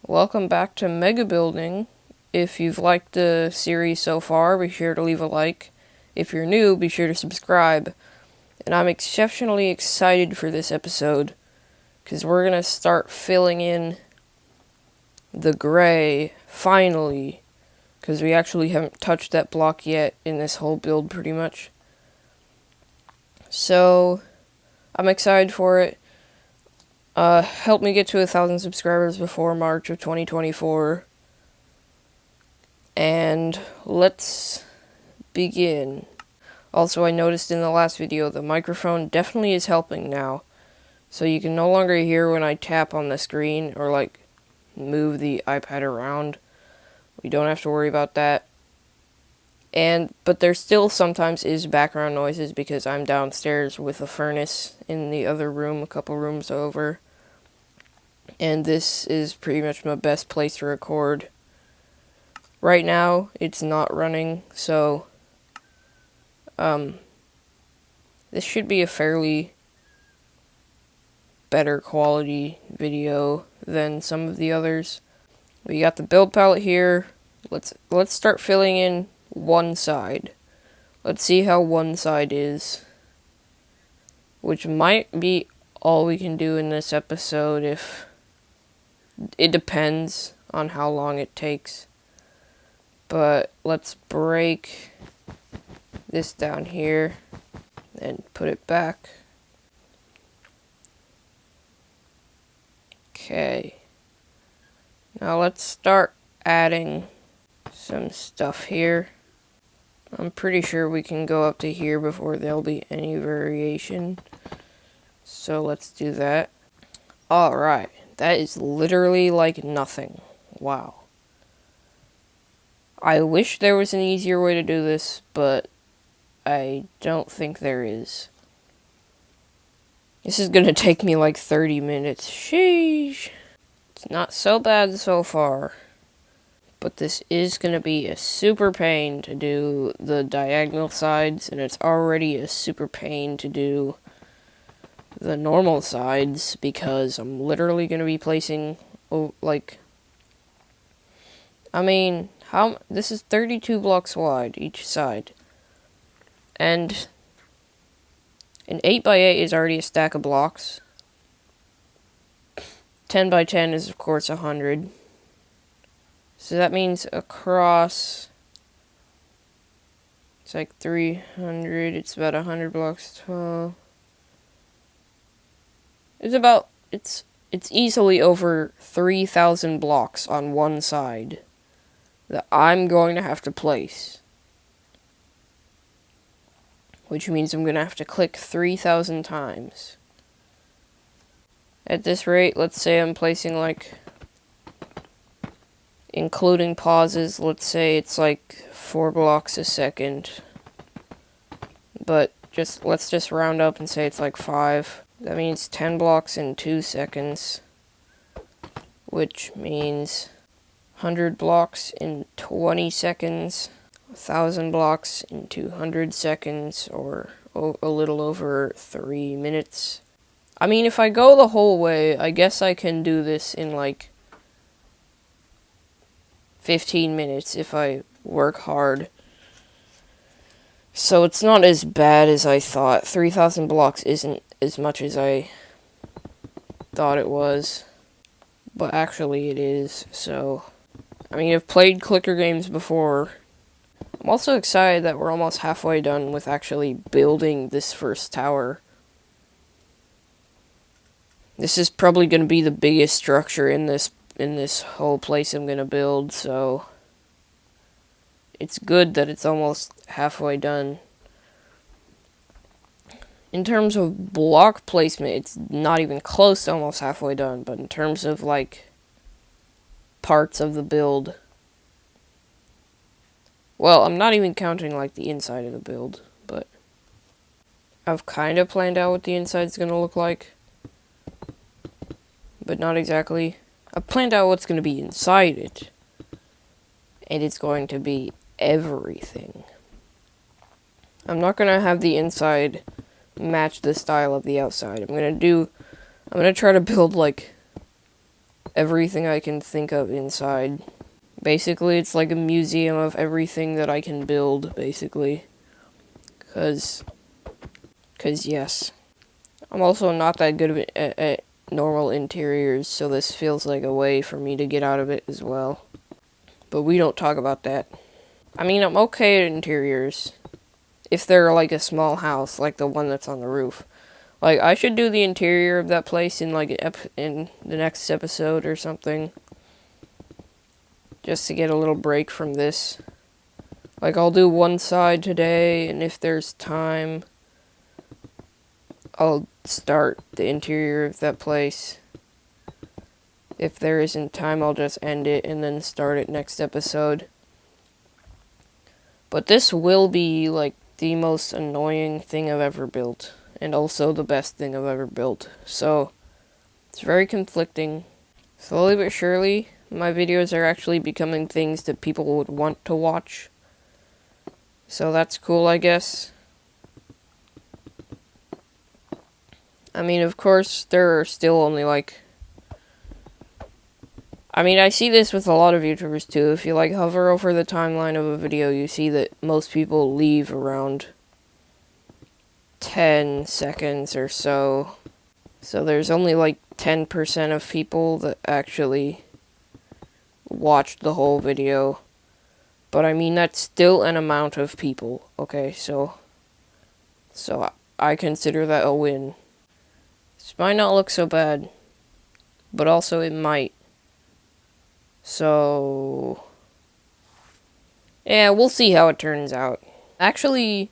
Welcome back to Mega Building. If you've liked the series so far, be sure to leave a like. If you're new, be sure to subscribe. And I'm exceptionally excited for this episode, because we're going to start filling in the gray, finally, because we actually haven't touched that block yet in this whole build, pretty much. So, I'm excited for it. Help me get to 1,000 subscribers before March of 2024. And let's begin. Also, I noticed in the last video the microphone definitely is helping now. So you can no longer hear when I tap on the screen or like move the iPad around. We don't have to worry about that. But there still sometimes is background noises because I'm downstairs with a furnace in the other room, a couple rooms over. And this is pretty much my best place to record. Right now, it's not running, so this should be a fairly better quality video than some of the others. We got the build palette here. Let's start filling in one side. Let's see how one side is, which might be all we can do in this episode. If it depends on how long it takes. But let's break this down here and put it back. Okay. Now let's start adding some stuff here. I'm pretty sure we can go up to here before there'll be any variation. So let's do that. Alright. That is literally like nothing. Wow. I wish there was an easier way to do this, but I don't think there is. This is gonna take me like 30 minutes. Sheesh. It's not so bad so far. But this is gonna be a super pain to do the diagonal sides, and it's already a super pain to do the normal sides, because I'm literally gonna be placing, this is 32 blocks wide, each side. And an 8x8 is already a stack of blocks. 10x10 is, of course, 100. So that means across, it's like 300, it's about 100 blocks tall. It's easily over 3,000 blocks on one side that I'm going to have to place. Which means I'm going to have to click 3,000 times. At this rate, let's say I'm placing like, including pauses, let's say it's like 4 blocks a second. But let's just round up and say it's like 5. That means 10 blocks in 2 seconds. Which means 100 blocks in 20 seconds. 1,000 blocks in 200 seconds, or a little over 3 minutes. I mean, if I go the whole way, I guess I can do this in like 15 minutes if I work hard. So it's not as bad as I thought. 3,000 blocks isn't as much as I thought it was. But actually it is, so... I mean, I've played clicker games before. I'm also excited that we're almost halfway done with actually building this first tower. This is probably going to be the biggest structure in this whole place I'm going to build, so it's good that it's almost halfway done. In terms of block placement, it's not even close to almost halfway done, but in terms of like parts of the build, well, I'm not even counting like the inside of the build, but I've kind of planned out what the inside's going to look like, but not exactly. I've planned out what's going to be inside it, and it's going to be everything. I'm not going to have the inside match the style of the outside. I'm going to try to build like everything I can think of inside. Basically, it's like a museum of everything that I can build, basically. Cause yes. I'm also not that good at normal interiors, so this feels like a way for me to get out of it as well. But we don't talk about that. I mean, I'm okay at interiors. If they're like a small house, like the one that's on the roof. Like, I should do the interior of that place in like in the next episode or something. Just to get a little break from this. Like, I'll do one side today, and if there's time, I'll start the interior of that place. If there isn't time, I'll just end it and then start it next episode. But this will be, like, the most annoying thing I've ever built. And also the best thing I've ever built. So, it's very conflicting. Slowly but surely, my videos are actually becoming things that people would want to watch. So that's cool, I guess. I mean, of course, there are still only, like... I mean, I see this with a lot of YouTubers, too. If you, like, hover over the timeline of a video, you see that most people leave around 10 seconds or so. So there's only, like, 10% of people that actually watched the whole video. But, I mean, that's still an amount of people, okay? So I consider that a win. This might not look so bad, but also it might. So, yeah, we'll see how it turns out. Actually,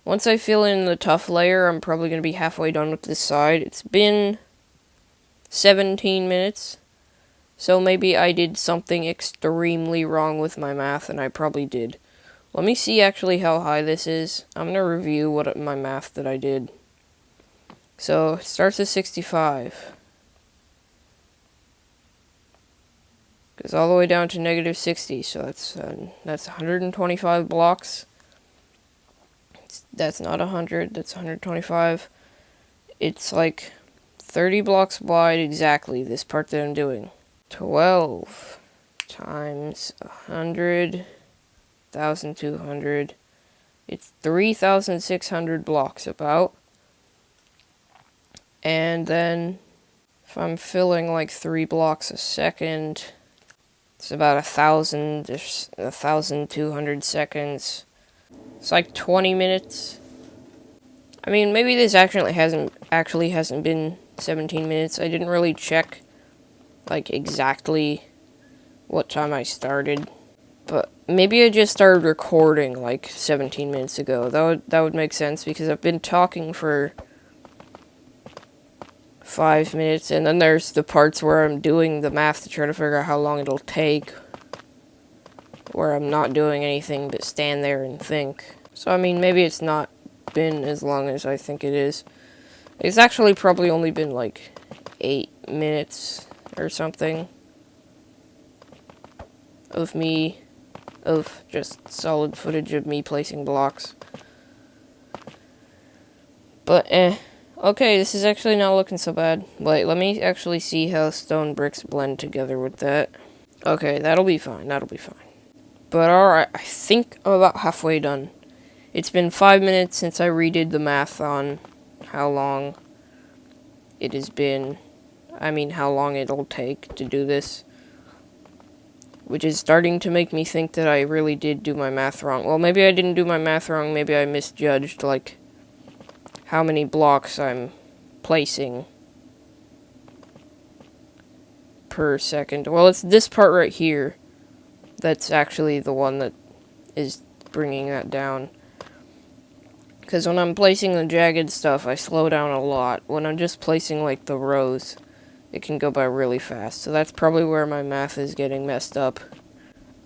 once I fill in the tough layer, I'm probably going to be halfway done with this side. It's been 17 minutes, so maybe I did something extremely wrong with my math, and I probably did. Let me see actually how high this is. I'm going to review my math that I did. So, it starts at 65. Goes all the way down to negative 60, so that's 125 blocks. That's not 100, that's 125. It's like 30 blocks wide exactly, this part that I'm doing. 12 times 100, 1,200. It's 3,600 blocks about. And then, if I'm filling like 3 blocks a second, it's about 1,200 seconds. It's like 20 minutes. I mean, maybe this actually hasn't been 17 minutes. I didn't really check, like, exactly what time I started. But maybe I just started recording, like, 17 minutes ago. That would make sense, because I've been talking for 5 minutes, and then there's the parts where I'm doing the math to try to figure out how long it'll take, where I'm not doing anything but stand there and think. So, I mean, maybe it's not been as long as I think it is. It's actually probably only been, like, 8 minutes or something of just solid footage of me placing blocks. But, okay, this is actually not looking so bad. Wait, let me actually see how stone bricks blend together with that. Okay, that'll be fine, But alright, I think I'm about halfway done. It's been 5 minutes since I redid the math on how long it has been. I mean, how long it'll take to do this. Which is starting to make me think that I really did do my math wrong. Well, maybe I didn't do my math wrong, maybe I misjudged, like, how many blocks I'm placing per second. Well, it's this part right here that's actually the one that is bringing that down. Because when I'm placing the jagged stuff, I slow down a lot. When I'm just placing, like, the rows, it can go by really fast. So that's probably where my math is getting messed up.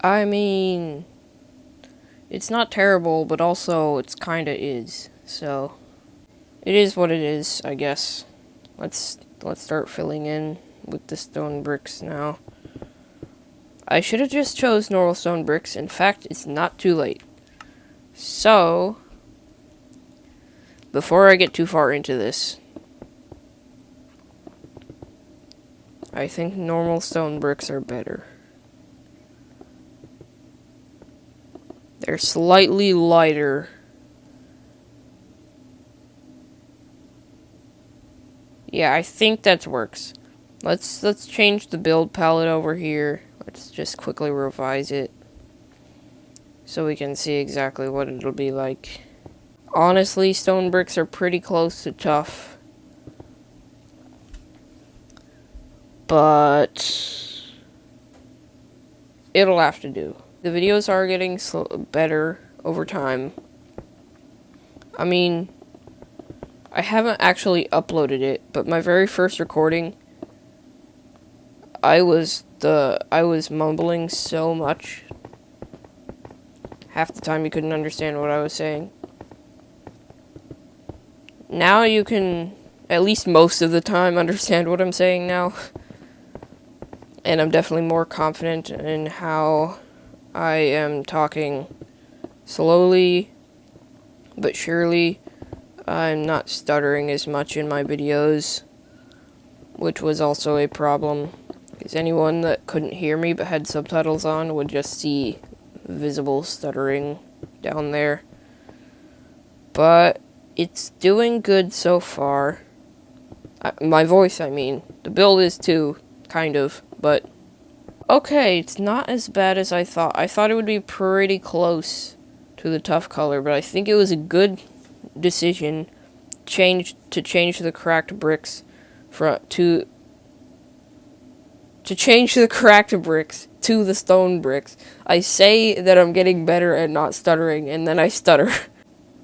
I mean, it's not terrible, but also it's kinda is. So, it is what it is, I guess. Let's start filling in with the stone bricks now. I should have just chose normal stone bricks. In fact, it's not too late. So, before I get too far into this, I think normal stone bricks are better. They're slightly lighter. Yeah, I think that works. Let's change the build palette over here. Let's just quickly revise it so we can see exactly what it'll be like. Honestly, stone bricks are pretty close to tough. But it'll have to do. The videos are getting better over time. I mean, I haven't actually uploaded it, but my very first recording, I was mumbling so much. Half the time you couldn't understand what I was saying. Now you can, at least most of the time, understand what I'm saying now. And I'm definitely more confident in how I am talking slowly but surely. I'm not stuttering as much in my videos, which was also a problem, because anyone that couldn't hear me but had subtitles on would just see visible stuttering down there. But it's doing good so far. My voice, I mean. The build is too, kind of, but okay, it's not as bad as I thought. I thought it would be pretty close to the tough color, but I think it was a good decision to change the cracked bricks to change the cracked bricks to the stone bricks. I say that I'm getting better at not stuttering, and then I stutter.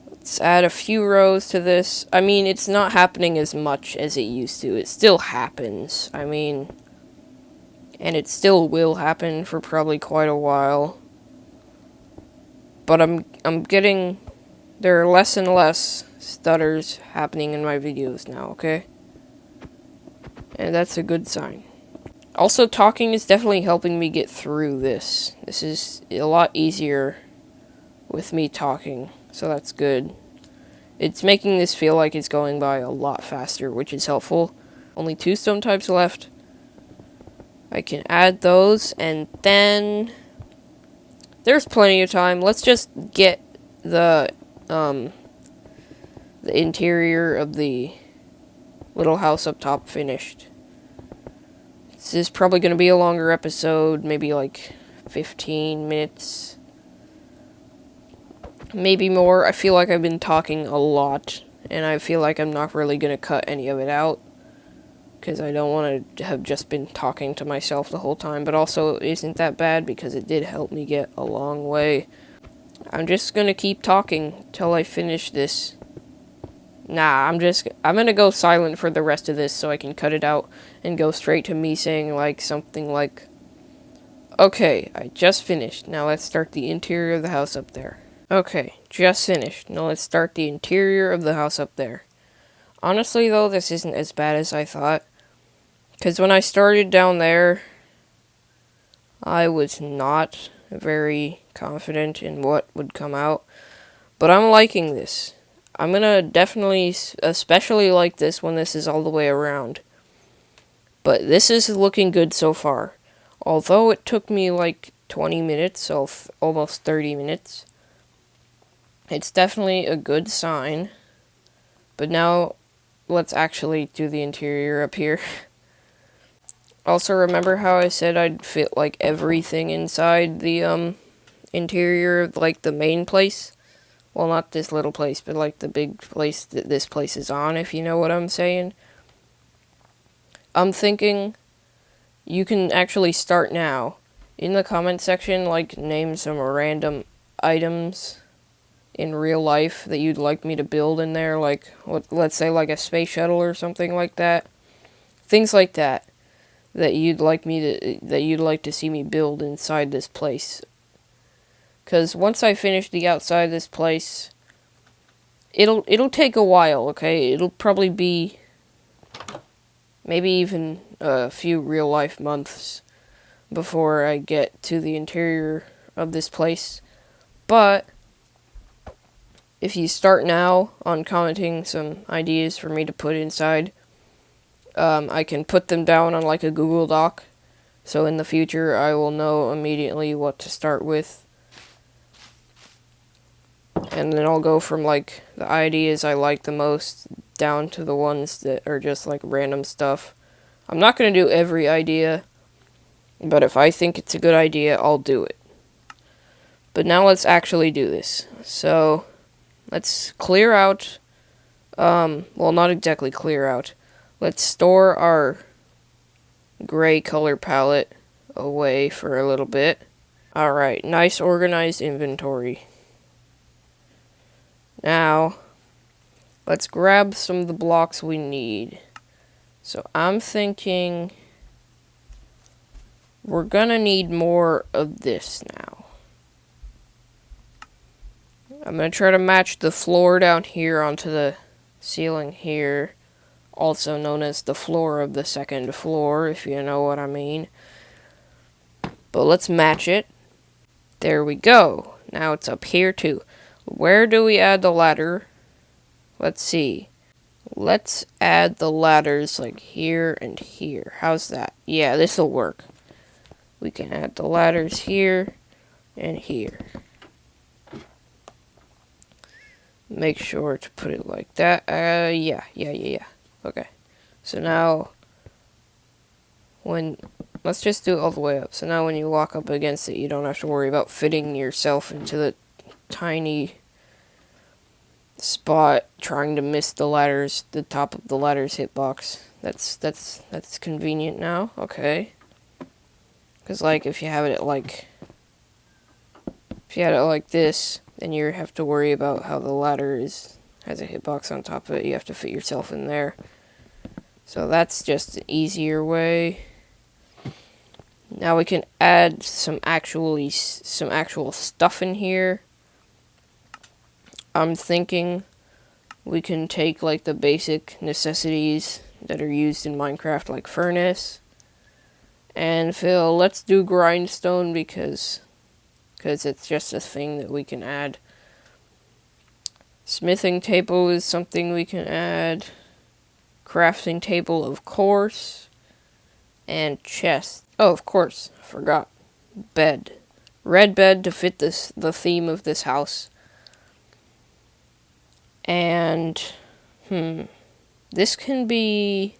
Let's add a few rows to this. I mean, it's not happening as much as it used to. It still happens. I mean, and it still will happen for probably quite a while. But I'm getting, there are less and less stutters happening in my videos now, okay? And that's a good sign. Also, talking is definitely helping me get through this. This is a lot easier with me talking, so that's good. It's making this feel like it's going by a lot faster, which is helpful. Only 2 stone types left. I can add those, and then there's plenty of time. Let's just get the interior of the little house up top finished. This is probably going to be a longer episode, maybe like 15 minutes. Maybe more. I feel like I've been talking a lot, and I feel like I'm not really going to cut any of it out, because I don't want to have just been talking to myself the whole time, but also it isn't that bad because it did help me get a long way. I'm just going to keep talking till I finish this. Nah, I'm going to go silent for the rest of this so I can cut it out and go straight to me saying like something like, okay, I just finished. Now let's start the interior of the house up there. Okay, just finished. Now let's start the interior of the house up there. Honestly though, this isn't as bad as I thought. Because when I started down there, I was not very confident in what would come out. But I'm liking this. I'm gonna definitely, especially like this when this is all the way around. But this is looking good so far. Although it took me like 20 minutes, so almost 30 minutes. It's definitely a good sign. But now, let's actually do the interior up here. Also, remember how I said I'd fit like everything inside the interior of like the main place? Well, not this little place, but like the big place that this place is on, if you know what I'm saying. I'm thinking you can actually start now. In the comment section, like, name some random items in real life that you'd like me to build in there, like, let's say like a space shuttle or something like that. Things like that you'd like to see me build inside this place. Because once I finish the outside of this place, it'll take a while, okay? It'll probably be maybe even a few real-life months before I get to the interior of this place. But if you start now on commenting some ideas for me to put inside, I can put them down on like a Google Doc. So in the future, I will know immediately what to start with. And then I'll go from like the ideas I like the most down to the ones that are just like random stuff. I'm not going to do every idea, but if I think it's a good idea, I'll do it. But now let's actually do this. So let's clear out, well, not exactly clear out. Let's store our gray color palette away for a little bit. Alright, nice organized inventory. Now, let's grab some of the blocks we need. So I'm thinking we're gonna need more of this now. I'm gonna try to match the floor down here onto the ceiling here, also known as the floor of the second floor, if you know what I mean. But let's match it. There we go. Now it's up here too. Where do we add the ladder? Let's see. Let's add the ladders like here and here. How's that? Yeah, this'll work. We can add the ladders here and here. Make sure to put it like that. Yeah. Okay. So now, let's just do it all the way up. So now when you walk up against it, you don't have to worry about fitting yourself into the tiny spot trying to miss the ladders, the top of the ladder's hitbox. That's convenient now. Okay. Because like if you had it like this, then you have to worry about how the ladder has a hitbox on top of it. You have to fit yourself in there. So that's just an easier way. Now we can add some actual stuff in here. I'm thinking we can take like the basic necessities that are used in Minecraft, like furnace and fill. Let's do grindstone because it's just a thing that we can add. Smithing table is something we can add. Crafting table, of course. And chest. Oh, of course, I forgot. Bed. Red bed to fit the theme of this house. And, this can be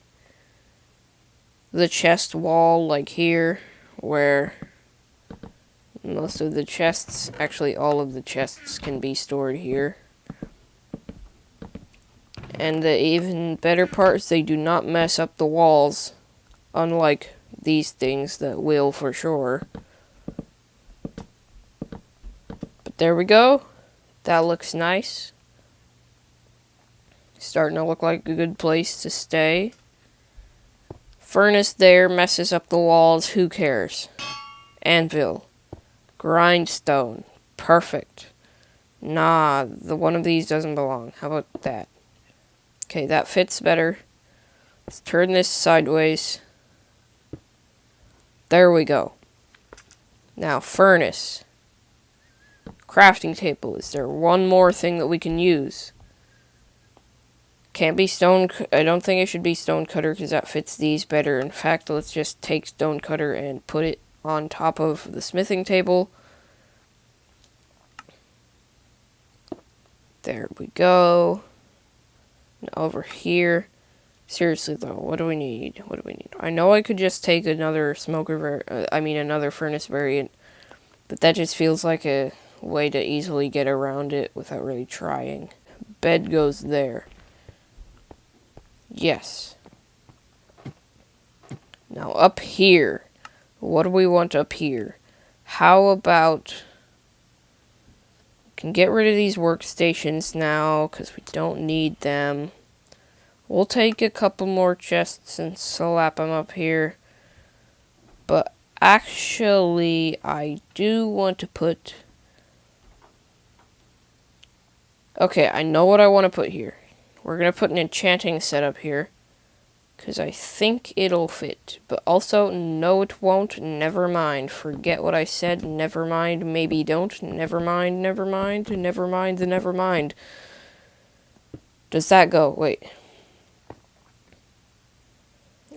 the chest wall, like here, where most of the chests, actually all of the chests can be stored here. And the even better part is they do not mess up the walls, unlike these things that will for sure. But there we go. That looks nice. Starting to look like a good place to stay. Furnace there messes up the walls, who cares? Anvil. Grindstone. Perfect. Nah, the one of these doesn't belong. How about that? Okay, that fits better. Let's turn this sideways. There we go. Now, furnace. Crafting table. Is there one more thing that we can use? Can't be stone. I don't think it should be stone cutter because that fits these better. In fact, let's just take stone cutter and put it on top of the smithing table. There we go. And over here. Seriously though, what do we need? I know I could just take another another furnace variant, but that just feels like a way to easily get around it without really trying. Bed goes there. Yes. Now up here. What do we want up here? How about... can get rid of these workstations now, because we don't need them. We'll take a couple more chests and slap them up here. But actually, I do want to put... okay, I know what I want to put here. We're going to put an enchanting setup here, because I think it'll fit. But also, no it won't, never mind. Forget what I said, never mind, maybe don't, never mind, never mind, never mind, the never mind. Does that go? Wait.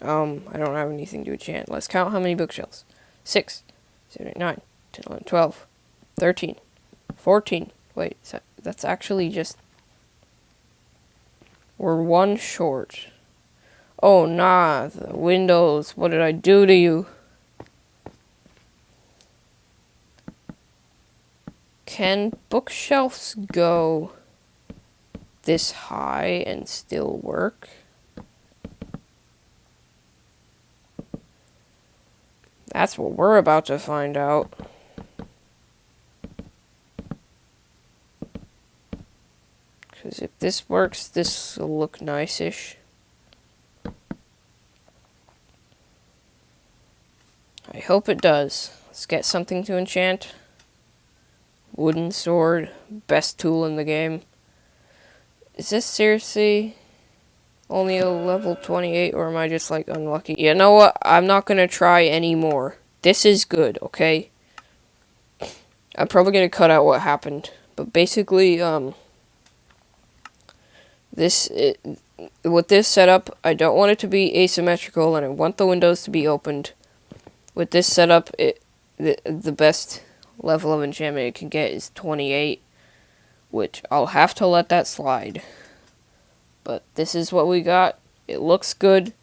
I don't have anything to enchant. Let's count how many bookshelves. 6, 7, 8, 9, 10, 11, 12, 13, 14. Wait, that's actually just... We're one short. Oh, nah, the windows. What did I do to you? Can bookshelves go this high and still work? That's what we're about to find out. Because if this works, this will look nice-ish. I hope it does. Let's get something to enchant. Wooden sword. Best tool in the game. Is this seriously only a level 28, or am I just, like, unlucky? You know what? I'm not gonna try anymore. This is good, okay? I'm probably gonna cut out what happened. But basically, with this setup, I don't want it to be asymmetrical, and I want the windows to be opened. With this setup, the best level of enchantment it can get is 28, which I'll have to let that slide. But this is what we got. It looks good.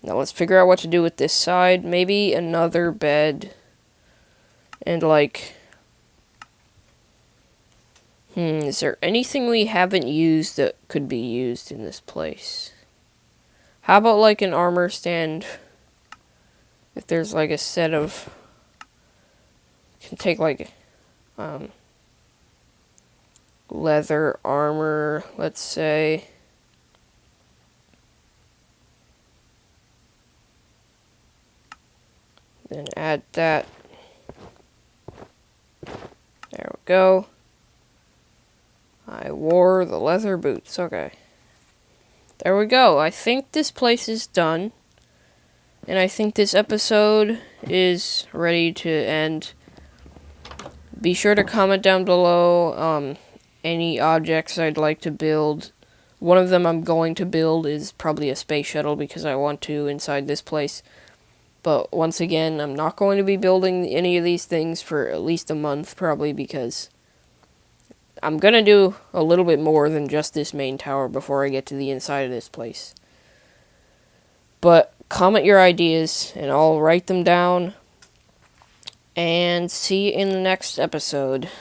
Now let's figure out what to do with this side. Maybe another bed. And like... is there anything we haven't used that could be used in this place? How about like an armor stand? If there's like a set of... Can take like... leather armor, let's say. Then add that. There we go. I wore the leather boots. Okay. There we go. I think this place is done. And I think this episode is ready to end. Be sure to comment down below any objects I'd like to build. One of them I'm going to build is probably a space shuttle because I want to inside this place. But once again, I'm not going to be building any of these things for at least a month, probably, because I'm going to do a little bit more than just this main tower before I get to the inside of this place. But comment your ideas, and I'll write them down. And see you in the next episode.